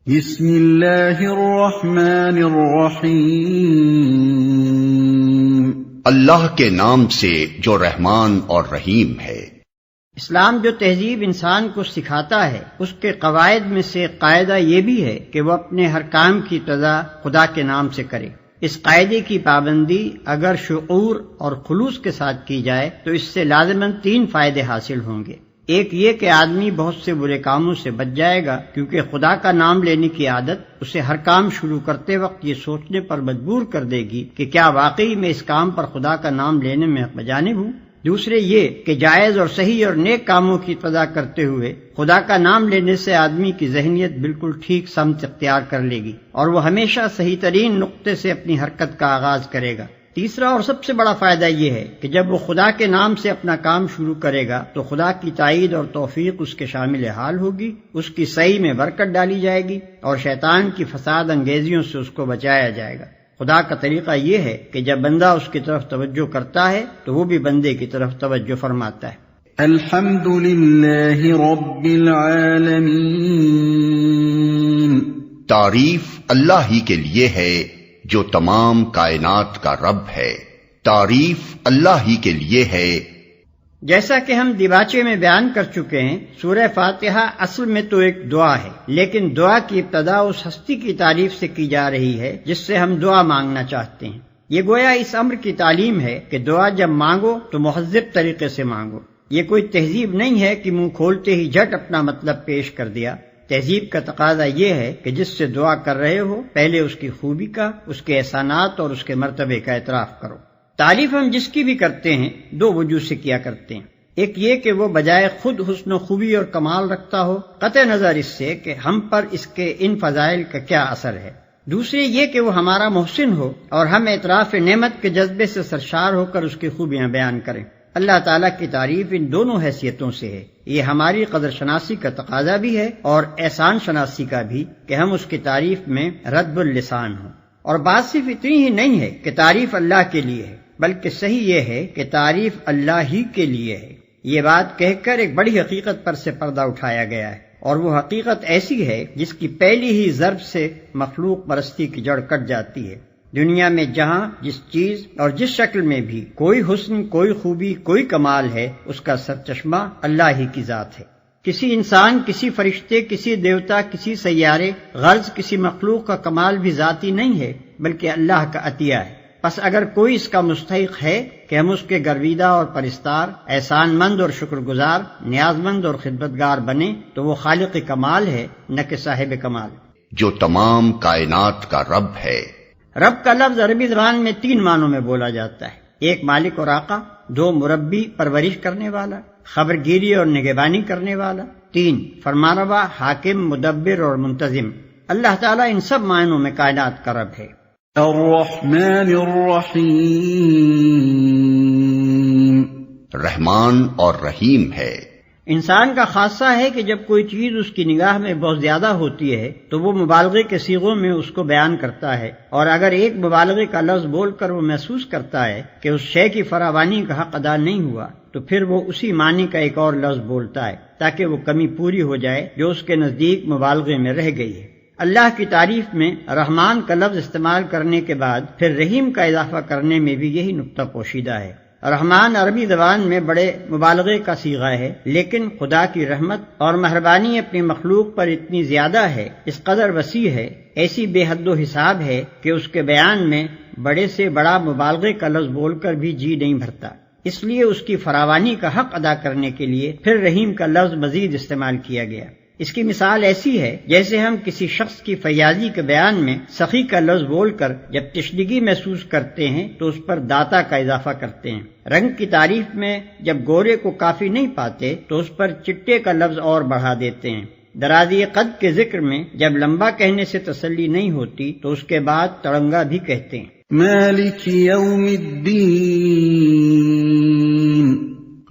بسم اللہ الرحمن الرحیم، اللہ کے نام سے جو رحمان اور رحیم ہے۔ اسلام جو تہذیب انسان کو سکھاتا ہے اس کے قواعد میں سے قاعدہ یہ بھی ہے کہ وہ اپنے ہر کام کی ابتدا خدا کے نام سے کرے۔ اس قاعدے کی پابندی اگر شعور اور خلوص کے ساتھ کی جائے تو اس سے لازماً 3 فائدے حاصل ہوں گے۔ ایک یہ کہ آدمی بہت سے برے کاموں سے بچ جائے گا، کیونکہ خدا کا نام لینے کی عادت اسے ہر کام شروع کرتے وقت یہ سوچنے پر مجبور کر دے گی کہ کیا واقعی میں اس کام پر خدا کا نام لینے میں بجانب ہوں۔ دوسرے یہ کہ جائز اور صحیح اور نیک کاموں کی ابتدا کرتے ہوئے خدا کا نام لینے سے آدمی کی ذہنیت بالکل ٹھیک سمت اختیار کر لے گی اور وہ ہمیشہ صحیح ترین نقطے سے اپنی حرکت کا آغاز کرے گا۔ تیسرا اور سب سے بڑا فائدہ یہ ہے کہ جب وہ خدا کے نام سے اپنا کام شروع کرے گا تو خدا کی تائید اور توفیق اس کے شامل حال ہوگی، اس کی صحیح میں برکت ڈالی جائے گی اور شیطان کی فساد انگیزیوں سے اس کو بچایا جائے گا۔ خدا کا طریقہ یہ ہے کہ جب بندہ اس کی طرف توجہ کرتا ہے تو وہ بھی بندے کی طرف توجہ فرماتا ہے۔ الحمد للہ رب العالمین، تعریف اللہ ہی کے لیے ہے جو تمام کائنات کا رب ہے۔ تعریف اللہ ہی کے لیے ہے۔ جیسا کہ ہم دیباچے میں بیان کر چکے ہیں، سورہ فاتحہ اصل میں تو ایک دعا ہے، لیکن دعا کی ابتدا اس ہستی کی تعریف سے کی جا رہی ہے جس سے ہم دعا مانگنا چاہتے ہیں۔ یہ گویا اس امر کی تعلیم ہے کہ دعا جب مانگو تو مہذب طریقے سے مانگو۔ یہ کوئی تہذیب نہیں ہے کہ منہ کھولتے ہی جھٹ اپنا مطلب پیش کر دیا۔ تہذیب کا تقاضا یہ ہے کہ جس سے دعا کر رہے ہو پہلے اس کی خوبی کا، اس کے احسانات اور اس کے مرتبے کا اعتراف کرو۔ تعریف ہم جس کی بھی کرتے ہیں 2 وجوہ سے کیا کرتے ہیں۔ ایک یہ کہ وہ بجائے خود حسن و خوبی اور کمال رکھتا ہو، قطع نظر اس سے کہ ہم پر اس کے ان فضائل کا کیا اثر ہے۔ دوسرے یہ کہ وہ ہمارا محسن ہو اور ہم اعتراف نعمت کے جذبے سے سرشار ہو کر اس کی خوبیاں بیان کریں۔ اللہ تعالیٰ کی تعریف ان دونوں حیثیتوں سے ہے۔ یہ ہماری قدر شناسی کا تقاضا بھی ہے اور احسان شناسی کا بھی کہ ہم اس کی تعریف میں رد اللسان ہوں۔ اور بات صرف اتنی ہی نہیں ہے کہ تعریف اللہ کے لیے ہے، بلکہ صحیح یہ ہے کہ تعریف اللہ ہی کے لیے ہے۔ یہ بات کہہ کر ایک بڑی حقیقت پر سے پردہ اٹھایا گیا ہے، اور وہ حقیقت ایسی ہے جس کی پہلی ہی ضرب سے مخلوق پرستی کی جڑ کٹ جاتی ہے۔ دنیا میں جہاں جس چیز اور جس شکل میں بھی کوئی حسن، کوئی خوبی، کوئی کمال ہے، اس کا سرچشمہ اللہ ہی کی ذات ہے۔ کسی انسان، کسی فرشتے، کسی دیوتا، کسی سیارے، غرض کسی مخلوق کا کمال بھی ذاتی نہیں ہے بلکہ اللہ کا عطیہ ہے۔ پس اگر کوئی اس کا مستحق ہے کہ ہم اس کے گرویدہ اور پرستار، احسان مند اور شکر گزار، نیاز مند اور خدمتگار بنے تو وہ خالق کمال ہے، نہ کہ صاحب کمال، جو تمام کائنات کا رب ہے۔ رب کا لفظ عربی زبان میں 3 معنوں میں بولا جاتا ہے۔ 1 مالک اور آقا، 2 مربی پرورش کرنے والا، خبرگیری اور نگہبانی کرنے والا، 3 فرمانروا، حاکم، مدبر اور منتظم۔ اللہ تعالیٰ ان سب معنوں میں کائنات کا رب ہے۔ الرحمن الرحیم، رحمان اور رحیم ہے۔ انسان کا خاصہ ہے کہ جب کوئی چیز اس کی نگاہ میں بہت زیادہ ہوتی ہے تو وہ مبالغے کے صیغوں میں اس کو بیان کرتا ہے، اور اگر ایک مبالغے کا لفظ بول کر وہ محسوس کرتا ہے کہ اس شے کی فراوانی کا حق ادا نہیں ہوا تو پھر وہ اسی معنی کا ایک اور لفظ بولتا ہے تاکہ وہ کمی پوری ہو جائے جو اس کے نزدیک مبالغے میں رہ گئی ہے۔ اللہ کی تعریف میں رحمان کا لفظ استعمال کرنے کے بعد پھر رحیم کا اضافہ کرنے میں بھی یہی نقطہ پوشیدہ ہے۔ رحمان عربی زبان میں بڑے مبالغے کا صیغہ ہے، لیکن خدا کی رحمت اور مہربانی اپنی مخلوق پر اتنی زیادہ ہے، اس قدر وسیع ہے، ایسی بے حد و حساب ہے کہ اس کے بیان میں بڑے سے بڑا مبالغے کا لفظ بول کر بھی جی نہیں بھرتا۔ اس لیے اس کی فراوانی کا حق ادا کرنے کے لیے پھر رحیم کا لفظ مزید استعمال کیا گیا۔ اس کی مثال ایسی ہے جیسے ہم کسی شخص کی فیاضی کے بیان میں سخی کا لفظ بول کر جب تشنگی محسوس کرتے ہیں تو اس پر داتا کا اضافہ کرتے ہیں۔ رنگ کی تعریف میں جب گورے کو کافی نہیں پاتے تو اس پر چٹے کا لفظ اور بڑھا دیتے ہیں۔ درازی قد کے ذکر میں جب لمبا کہنے سے تسلی نہیں ہوتی تو اس کے بعد تڑنگا بھی کہتے ہیں۔ مالک یوم الدین،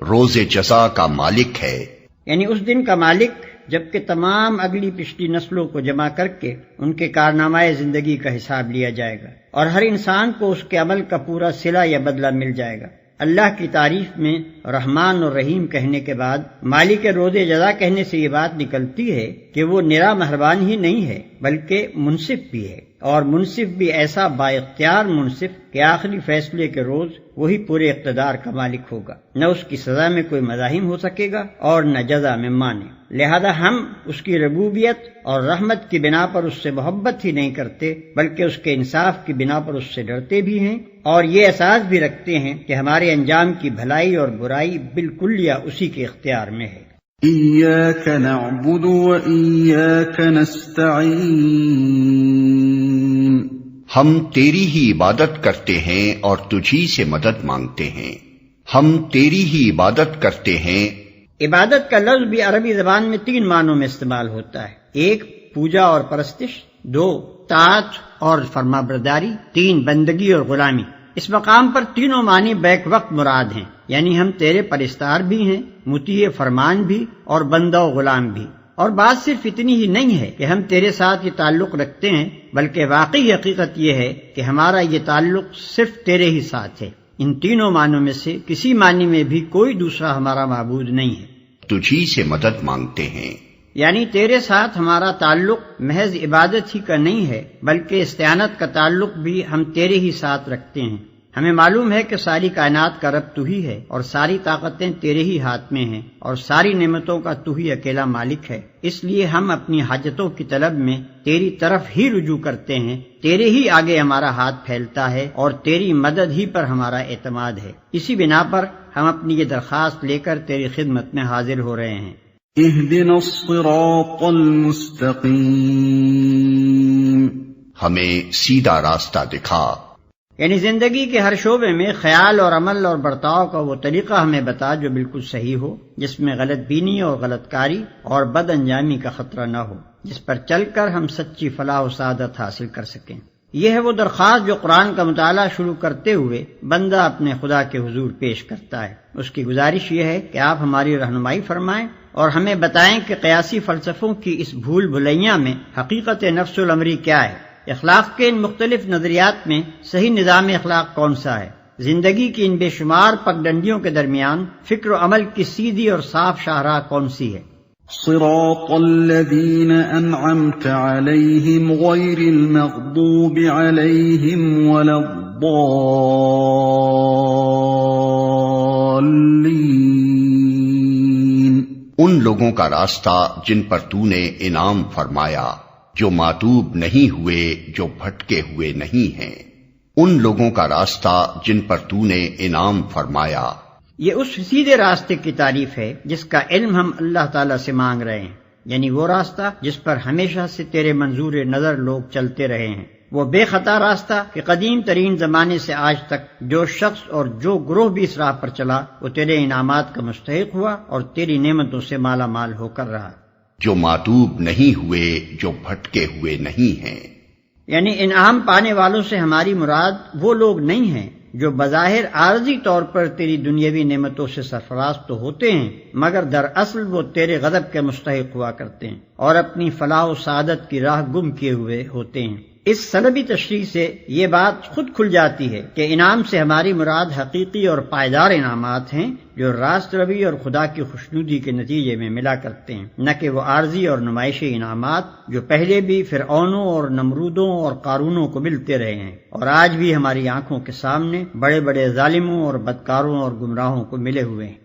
روز جزا کا مالک ہے، یعنی اس دن کا مالک جبکہ تمام اگلی پچھلی نسلوں کو جمع کر کے ان کے کارنامہ زندگی کا حساب لیا جائے گا اور ہر انسان کو اس کے عمل کا پورا صلہ یا بدلہ مل جائے گا۔ اللہ کی تعریف میں رحمان اور رحیم کہنے کے بعد مالک روز جزا کہنے سے یہ بات نکلتی ہے کہ وہ نرا مہربان ہی نہیں ہے بلکہ منصف بھی ہے، اور منصف بھی ایسا با اختیار منصف کہ آخری فیصلے کے روز وہی پورے اقتدار کا مالک ہوگا، نہ اس کی سزا میں کوئی مزاحم ہو سکے گا اور نہ جزا میں مانے۔ لہذا ہم اس کی ربوبیت اور رحمت کی بنا پر اس سے محبت ہی نہیں کرتے بلکہ اس کے انصاف کی بنا پر اس سے ڈرتے بھی ہیں، اور یہ احساس بھی رکھتے ہیں کہ ہمارے انجام کی بھلائی اور برائی بالکلیہ اسی کے اختیار میں ہے۔ إياك نعبد وإياك نستعين ہم تیری ہی عبادت کرتے ہیں اور تجھی سے مدد مانگتے ہیں، ہم تیری ہی عبادت کرتے ہیں۔ عبادت کا لفظ بھی عربی زبان میں 3 معنوں میں استعمال ہوتا ہے۔ 1 پوجا اور پرستش، 2 طاعت اور فرما برداری، 3 بندگی اور غلامی۔ اس مقام پر تینوں معنی بیک وقت مراد ہیں، یعنی ہم تیرے پرستار بھی ہیں، مطیع فرمان بھی اور بندہ و غلام بھی۔ اور بات صرف اتنی ہی نہیں ہے کہ ہم تیرے ساتھ یہ تعلق رکھتے ہیں، بلکہ واقعی حقیقت یہ ہے کہ ہمارا یہ تعلق صرف تیرے ہی ساتھ ہے۔ ان تینوں معنوں میں سے کسی معنی میں بھی کوئی دوسرا ہمارا معبود نہیں ہے۔ تجھی سے مدد مانگتے ہیں، یعنی تیرے ساتھ ہمارا تعلق محض عبادت ہی کا نہیں ہے بلکہ استعانت کا تعلق بھی ہم تیرے ہی ساتھ رکھتے ہیں۔ ہمیں معلوم ہے کہ ساری کائنات کا رب تو ہی ہے اور ساری طاقتیں تیرے ہی ہاتھ میں ہیں اور ساری نعمتوں کا تو ہی اکیلا مالک ہے، اس لیے ہم اپنی حاجتوں کی طلب میں تیری طرف ہی رجوع کرتے ہیں، تیرے ہی آگے ہمارا ہاتھ پھیلتا ہے اور تیری مدد ہی پر ہمارا اعتماد ہے۔ اسی بنا پر ہم اپنی یہ درخواست لے کر تیری خدمت میں حاضر ہو رہے ہیں۔ اهدنا الصراط المستقيم ہمیں سیدھا راستہ دکھا، یعنی زندگی کے ہر شعبے میں خیال اور عمل اور برتاؤ کا وہ طریقہ ہمیں بتا جو بالکل صحیح ہو، جس میں غلط بینی اور غلط کاری اور بد انجامی کا خطرہ نہ ہو، جس پر چل کر ہم سچی فلاح و سعادت حاصل کر سکیں۔ یہ ہے وہ درخواست جو قرآن کا مطالعہ شروع کرتے ہوئے بندہ اپنے خدا کے حضور پیش کرتا ہے۔ اس کی گزارش یہ ہے کہ آپ ہماری رہنمائی فرمائیں اور ہمیں بتائیں کہ قیاسی فلسفوں کی اس بھول بھلیاں میں حقیقت نفس الامری کیا ہے، اخلاق کے ان مختلف نظریات میں صحیح نظام اخلاق کون سا ہے، زندگی کی ان بے شمار پگڈنڈیوں کے درمیان فکر و عمل کی سیدھی اور صاف شاہراہ کون سی ہے۔ صراط الذين أنعمت عليهم غير المغضوب عليهم ولا الضالين ان لوگوں کا راستہ جن پر تو نے انعام فرمایا، جو ماتوب نہیں ہوئے، جو بھٹکے ہوئے نہیں ہیں، ان لوگوں کا راستہ جن پر تو نے انعام فرمایا۔ یہ اس سیدھے راستے کی تعریف ہے جس کا علم ہم اللہ تعالیٰ سے مانگ رہے ہیں، یعنی وہ راستہ جس پر ہمیشہ سے تیرے منظور نظر لوگ چلتے رہے ہیں، وہ بے خطا راستہ کہ قدیم ترین زمانے سے آج تک جو شخص اور جو گروہ بھی اس راہ پر چلا وہ تیرے انعامات کا مستحق ہوا اور تیری نعمتوں سے مالا مال ہو کر رہا، جو ماتوب نہیں ہوئے، جو بھٹکے ہوئے نہیں ہیں۔ یعنی انعام پانے والوں سے ہماری مراد وہ لوگ نہیں ہیں جو بظاہر عارضی طور پر تیری دنیاوی نعمتوں سے سرفراز تو ہوتے ہیں مگر دراصل وہ تیرے غضب کے مستحق ہوا کرتے ہیں اور اپنی فلاح و سعادت کی راہ گم کیے ہوئے ہوتے ہیں۔ اس سلبی تشریح سے یہ بات خود کھل جاتی ہے کہ انعام سے ہماری مراد حقیقی اور پائیدار انعامات ہیں جو راست روی اور خدا کی خوشنودی کے نتیجے میں ملا کرتے ہیں، نہ کہ وہ عارضی اور نمائشی انعامات جو پہلے بھی فرعونوں اور نمرودوں اور قارونوں کو ملتے رہے ہیں اور آج بھی ہماری آنکھوں کے سامنے بڑے بڑے ظالموں اور بدکاروں اور گمراہوں کو ملے ہوئے ہیں۔